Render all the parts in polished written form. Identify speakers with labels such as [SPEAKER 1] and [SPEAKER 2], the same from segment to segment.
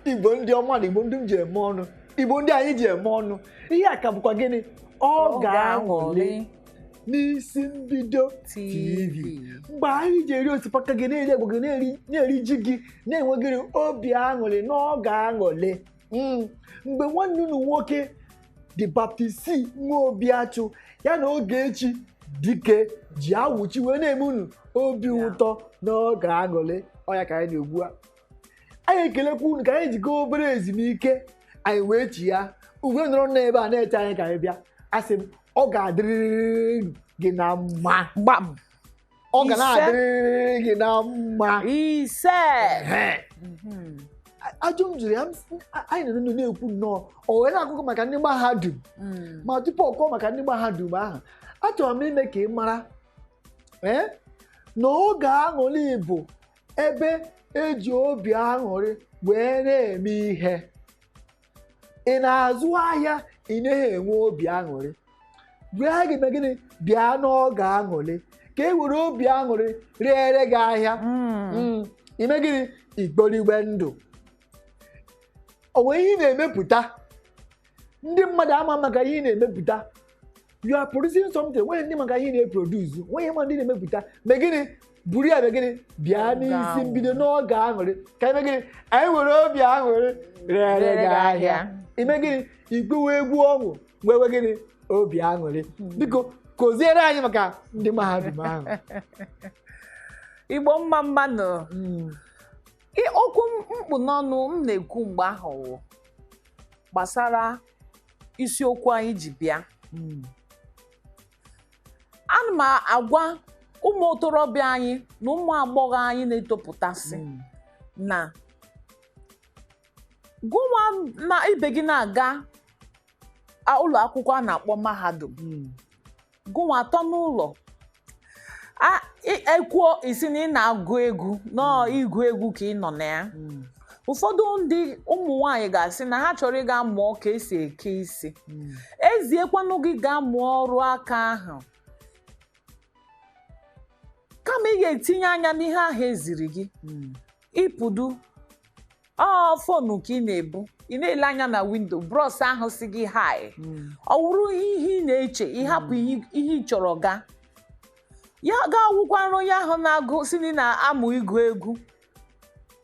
[SPEAKER 1] Igbo ndị ọma na Igbo ndị m ji eme ọnụ, Igbo ndị anyị ji eme ọnụ. Ihe a ka bụkwa gịnị? Ọ ga-aṅụrị n'isi mbido TV. Mgbe anyị ji eri osikapa gị, na-eri egwu gị, na-eri ji gị, na-enwe gịnị obi aṅụrị na ọ ga-aṅụrị. Mgbe nwanne unu nwoke dị baptisi nwa obi achụ ya na Ogechi dike ji awụchi wee na-eme unu obi ụtọ na ọ ga-aṅụrị. Ọya ka anyị na-egbu a. Anyị ekelekwa unu ka anyị ji gaa obere ezumike, anyị wee chi ya uwe nọrọ n'ebe a na-eche anyị ka anyị bịa. Asị m ọ ga-adịrịrị gị na mma gbam, ọ ga na-adịrịrị gị na mma
[SPEAKER 2] ise.
[SPEAKER 1] Ajụ m jụrụ ya, anyị nọ na-ekwu nnọọ o wee na-akụkọ maka ndị mahadum, ma tupu ọ kọọ maka ndị mahadum ahụ, achọrọ m ime ka ị mara na oge aṅụrị bụ ebe eji obi aṅụrị wee na-eme ihe. Ị na-azụ ahịa, ị naghị enwe obi aṅụrị, bịa gị gịnị bịa n'oge aṅụrị ka e were obi aṅụrị rere gị ahịa. Ime gịnị igborigbe ndụ. O nwere ihe ị na-emepụta, ndị mmadụ ama maka ihe ị na-emepụta. You are producing something, nwere ndị maka ihe ị na-eproduce, nwere ma ndị na-emepụta. Me gịnị buru ya gịnị bịa n'isi mbido n'oge aṅụrị ka ime gịnị anyị were obi aṅụrị rere gị ahịa. Ime gịnị igbuwe egwu ọṅụ nwewe gịnị obi aṅụrị. Biko kụziere anyị maka ndị mahadum ahụ.
[SPEAKER 2] Igbo mma mmanụ. Okwu mkpu n'ọnụ m na-ekwu mgbe ahụ gbasara isiokwu anyị ji bịa. Ana m agwa ụmụ otorobịa anyị na ụmụ agbọghọ anyị na-etopụtasị na gụnwa na ibe gị na-aga ụlọ akwụkwọ a na-akpọ mahadum, gụnwa atọ n'ụlọ ekwuo isi na ị na-agụ egwu nọọ ịgụ egwu ka ị nọ na ya. Ụfọdụ ndị ụmụ nwaanyị ga-asị na ha chọrọ ịga mụọ ka esi eke isi. Eziekwanụ gị gaa mụọ ọrụ aka ahụ, kama ị ga-etinye anya n'ihe ahụ eziri gị. Ịpụdu fonu ka ị na-ebu, ị na-ele anya na windo, bros ahụ si gị hai, ọ wụrụ ihe ị na-eche, ịhapụ ihe ị chọrọ ga ya ga-awụkwara onye ahụ na-agụ si na-amụ ịgụ egwu.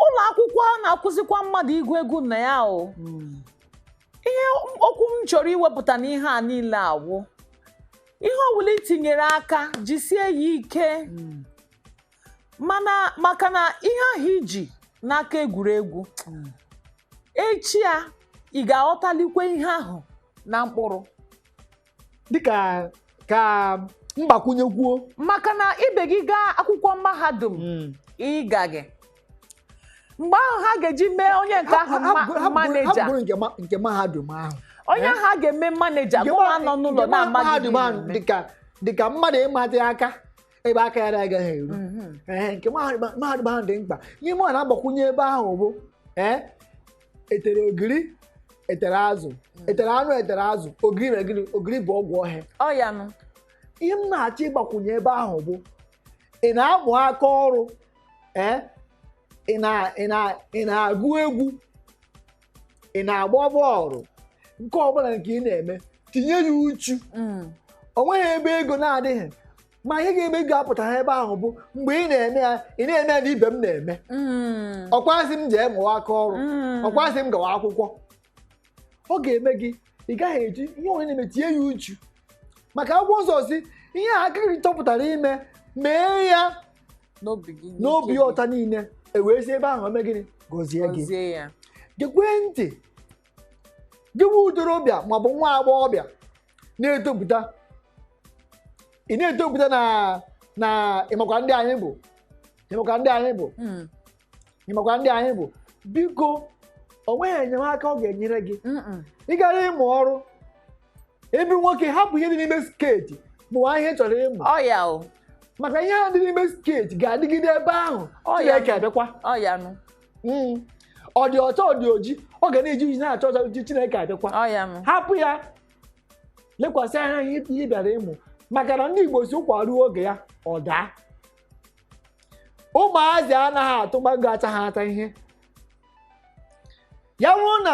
[SPEAKER 2] Ụlọ akwụkwọ na-akụzikwa mmadụ ịgụ egwu na ya o. Ihe okwu m chọrọ iwepụta n'ihe a niile awụ ihe ọbụla itinyere aka jisie ya ike, maka na ihe ahụ iji n'aka egwuregwu echi ya ị ga-aghọtalikwe ihe ahụ na mkpụrụ.
[SPEAKER 1] Dịka ka mgbakwunye kwuo,
[SPEAKER 2] maka na ibe gị gaa akwụkwọ mahadum ịga gị, mgbe ahụ ha ga-eji mee onye nke ahụ maneja.
[SPEAKER 1] Ha bụrụ nke mahadum ahụ,
[SPEAKER 2] onye ahụ a ga-eme maneja gụwa nọ n'ụlọ na-amaghị
[SPEAKER 1] mahadum dịka mmadụ ịmatị aka ebe aka ya agaghị eru. Nke mahadum ahụ dị mkpa. Ihe mụ na-agbakwunye ebe ahụ bụ etere ogiri, etere azụ, etere anụ, etere azụ, ogiri na gịnị, ogiri bụ ọgwụ ọhịa. Ihe m na-achọ ịgbakwunye ebe ahụ bụ ị na-amụ aka ọrụ, ị na-agụ egwu, ị na-agba bọọlụ, nke ọbụla nke ị na-eme tinye ya uchu. O nweghị ebe ego na-adịghị, ma ihe ga-eme ego apụtara ebe ahụ bụ mgbe ị na-eme ya, ị na-eme ya na ibe m na-eme. Ọkwasị m jee mụwa aka ọrụ, ọkwasị m gawa akwụkwọ. Ọ ga-eme gị ị gaghị eji ihe onye na-eme tinye ya uchu, maka akwụkwọ nsọ si ihe aka gị chọpụtara ime mee ya n'obi ọta niile, wee si ebe ahụ eme gịnị gọzie gị. Gekwe ntị, gị bụ utorobịa maọbụ nwa agbọghọbịa na-etopụta, ị na-etopụta na ịmakwa ndị anyị bụ, ịmakwa ndị anyị bụ, biko o nweghị enyemaka ọ ga-enyere gị. Ị gara ịmụ ọrụ, ebe nwoke hapụ ihe dị n'ime sketi mụwa ihe chọrọ ịmụ. Maka ihe ahụ dị n'ime sketi ga-adịgide ebe ahụ. Chineke abịakwa. Ọ dị ọcha, ọ dị oji, ọ ga na-eji iji na-achọ ọcha, Chineke abịakwa. Hapụ ya, lekwasị anya ihe bịara ịmụ. Maka na ndị Igbo si ụkwa ruo oge ya ọ daa. Ụmụazị anaghị atụ gbago acha ha ata ihe. ya bụrụ na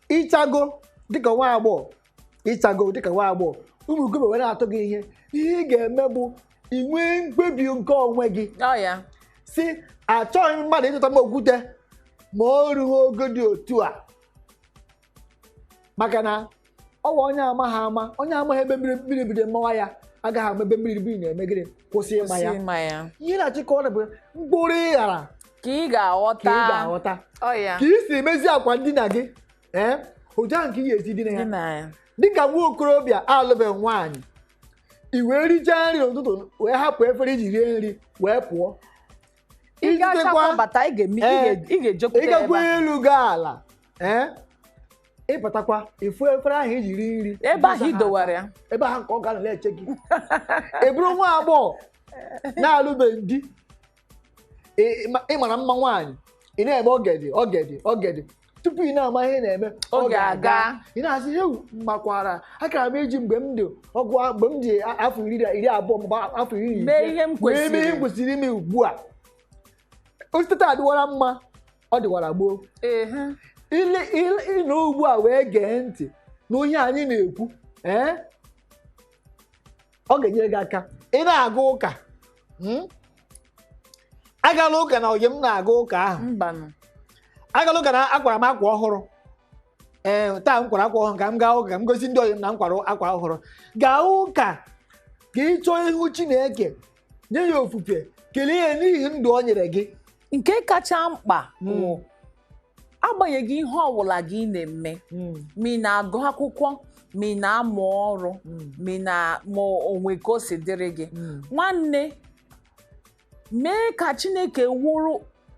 [SPEAKER 1] ịchago dịka nwa agbọghọ ụmụ ikom were na-atụ gị ihe ị ga-eme bụ inwe mkpebi nke onwe gị si achọghị mmadụ ịtụta m okwute ma o rughị ogo dị otu a, maka na ọwa onye amaghị ama, onye amaghị ebe mmiri bido mmawa ya agaghị ama ebe mmiri na-eme gịnị kwụsị ịma ya. Ihe na-achịkọ bụ mkpụrụ ịghara
[SPEAKER 2] ka ị ga-aghọta
[SPEAKER 1] ka ị si emezi akwa ndina gị otu ahụ ka ị ga-esi dina ya. Dịka nwa okorobịa alụbeghị nwaanyị, i wee richaa nri n'ụtụtụ wee hapụ efere iji rie nri wee pụọ, ịgakwa elu gaa ala ịpụtakwa ifu efere ahụ iji ri nri
[SPEAKER 2] ebe ahụ idowara ya,
[SPEAKER 1] ebe ahụ ka ọ ga na-eche gị. Ị bụrụ nwa agbọghọ na-alụbeghị di, ịmara mma nwaanyị, ị na-eme ogedi tupu ị na-ama ihe na-eme
[SPEAKER 2] oge aga,
[SPEAKER 1] ị na-asị ewu mgbakwara akara m iji mgbe m dị afọ 20 ma afọ 15
[SPEAKER 2] mee ihe m
[SPEAKER 1] kwesịrị ime ugbu a. Ositeta adịwara mma, ọ dịwara gboo. Ịnọ ugbu a wee gee ntị n'ihe anyị na-ekwu, ọ ga-enyere gị aka. Ị na-aga ụka, agala ụka na oyi m na-aga ụka ahụ, agala ụka na akwara m akwa ọhụrụ. Taa m kwara akwa ọhụrụ ka m gaa ụka, m gosi ndị oyi m na m kwara akwa ọhụrụ. Gaa ụka ka ị chọọ ihu Chineke, nye ya ofufe, kelee ya n'ihi ndụ o nyere gị.
[SPEAKER 2] Nke kacha mkpa bụ agbanyeghị ihe ọbụla gị na-eme, ma ị na-agụ akwụkwọ, ma ị na-amụ ọrụ, ma onwe ka o si dịrị gị, nwanne, mee ka Chineke wụrụ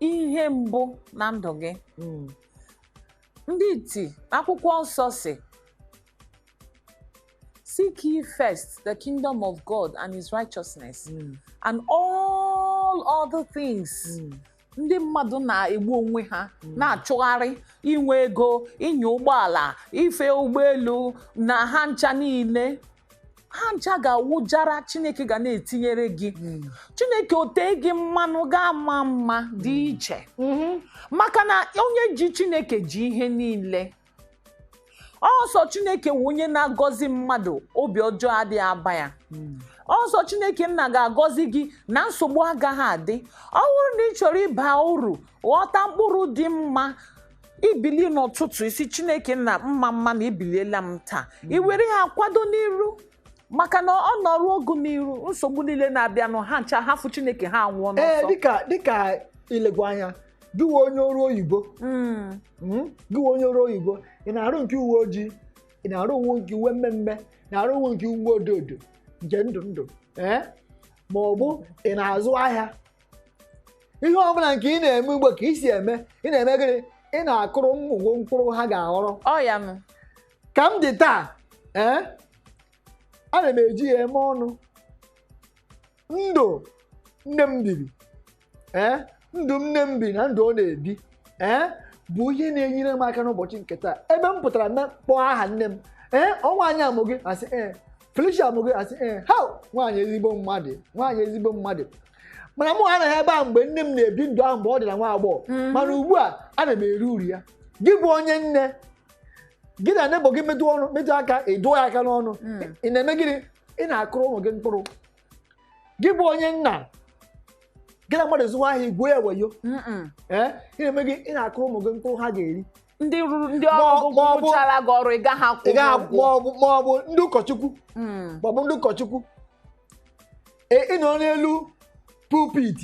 [SPEAKER 2] ihe mbụ na ndụ gị. Ndị iti akwụkwọ nsọ si, seek ye first the kingdom of God and his righteousness, and all other things. Ndị mmadụ na-egbu onwe ha na-achụgharị inwe ego, ịnya ụgbọala, ife ụgbọelu, na ha ncha niile, ha ncha ga-awụjara Chineke ga na-etinyere gị. Chineke otee gị mmanụ ga-ama mma dị iche, maka na onye ji Chineke ji ihe niile. Ọsọ Chineke wụ onye na-agọzi mmadụ, obi ọjọọ adịghị aba ya. Ọsọ Chineke nna ga-agọzi gị na nsogbu agaghị adị. Ọ bụrụ na ị chọrọ ịba uru, ghọta mkpụrụ dị mma, ibili n'ụtụtụ isi Chineke nna mma na ibiliela m taa, i were ha kwado n'iru, maka na ọ nọrọ ogu n'iru, nsogbu niile na-abịanụ ha ncha hafụ Chineke ha nwụọ n'ọsọ.
[SPEAKER 1] Dịka ilegwa anya, gịwa onye ọrụ oyibo, ị na-arụ nke uwe ojii, ị na-arụ uwe nke uwe mmemme, na-arụ uwe nke uwe ododo nke ndụ ma ọ bụ ị na-azụ ahịa, ihe ọbụla nke ị na-eme ugbo ka ị si eme, ị na-eme gịnị? Ị na-akụrụ ụmụ mkpụrụ ha ga-aghọrọ. Ka m dị taa, ana m eji ya eme ọnụ. Ndụ nne m biri, ndụ nne m bi na ndụ ọ na-ebi bụ ihe na-enyere m aka n'ụbọchị nke taa. Ebe m pụtara kpọọ aha nne m, ọnwa anyị amụ gị asị Felicia amụ gị asị ha nwaanyị ezigbo mmadụ. Mana mụ anaghị ebe a mgbe nne m na-ebi ndụ ahụ mgbe ọ dị na nwa agbọghọ, mana ugbu a ana m eri uru ya. Gị bụ onye nne, gị na nebo gị metụ aka, ịdụọ ya aka n'ọnụ, ị na-eme gịnị? Ị na-akụrụ ụmụ gị mkpụrụ. Gị bụ onye nna, gị na mmadụ zụwa ahịa igwe ya weyo, ị na-eme gị? Ị na-akụrụ ụmụ gị mkpụrụ ha ga-eri.
[SPEAKER 2] Ndị ọrụ gụchara gị ọrụ, ị gaghị akwụ ụgwọ.
[SPEAKER 1] Ma ọ bụ ndị ụkọchukwu, ị nọ n'elu pulpit,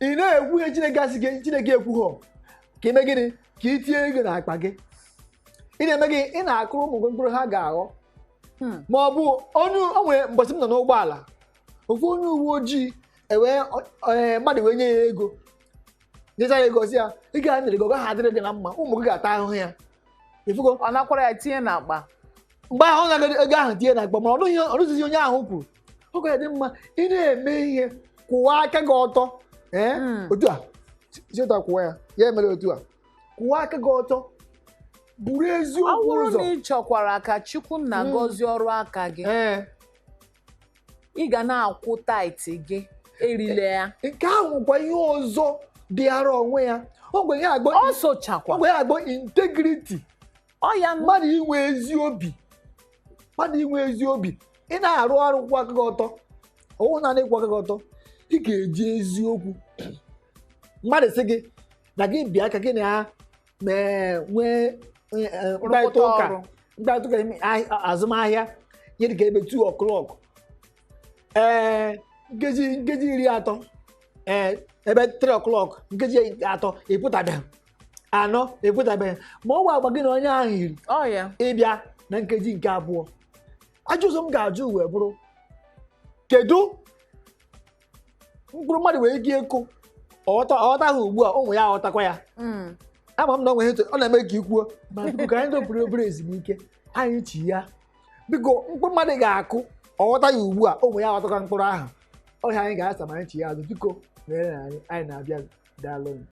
[SPEAKER 1] ị na-ekwu ihe Chineke asị gị, Chineke ekwughọ, ka ime gịnị? Ka ị tinye ego n'akpa gị. Ị na-eme gị? Ị na-akụrụ ụmụ gị mkpụrụ ha ga-aghọ. Ma ọ bụ o nwere mbọchị m nọ n'ụgbọala, ofu onye uwe ojii mmadụ wee nye ya ego, nyesa ya ego, si ya ị ga-anyere gị, ọ gaghị adịrị gị na mma, ụmụ gị ga-ata ahụhụ ya. Ifugo
[SPEAKER 2] ọ nakwara ya tinye n'akpa.
[SPEAKER 1] Mgbe ahụ ọ na-aga ego ahụ tinye n'akpa, mana ọ rụzizi onye ahụ kwuru. Ọ ga-adị mma ị na-eme ihe, kwụwa aka gị ọtọ, otu a siota kwụwa ya emere otu a, kwụwa aka gị ọtọ, buru eziokwu ụzọ.
[SPEAKER 2] Ọ bụrụ na ị chọkwara ka Chukwu nna gọzie ọrụ aka gị, ị ga na-akwụ taịtị gị, erile ya.
[SPEAKER 1] Nke ahụ kwa ihe ọzọ dịara onwe ya. ogbe ihe agbọ
[SPEAKER 2] ọ sochakwa
[SPEAKER 1] ogbe ihe agbọ integrity
[SPEAKER 2] ọ ya nụ.
[SPEAKER 1] mmadụ inwe ezi obi mmadụ inwe ezi obi ị na-arụ ọrụ kwụ aka gị ọtọ ọwụ na ịkwụ aka gị ọtọ ị ga-eji eziokwu mmadụ sị gị na gị bịa ka gị na ya nwee mkparịta ụka azụmahịa nye dị ka ebe 2 o'clock nkeji 30 ebe 3 o'clock nkeji 3 ịpụtabeghị 4 ịpụtabeghị ma ọ gwa agba gị na onye ahụ yiri
[SPEAKER 2] ọ ya
[SPEAKER 1] ịbịa na nkeji nke 2 ajọ ụzọ m ga-ajụ uwe bụrụ kedu mkpụrụ mmadụ nwere ike ịkụ ọghọtaghị ugbu a ụmụ ya aghọtakwa ya ama m na onwe ọ na-eme ka ikwuo ma biko ka anyị dopụrụ obere ezumike anyị chi ya biko mkpụrụ mmadụ ga-akụ ọghọta ya ugbu a ụmụ ya aghọtakwa mkpụrụ ahụ ọhịa anyị ga-asa ma anyị chi ya azụ biko mere anyị na-abịa daalụ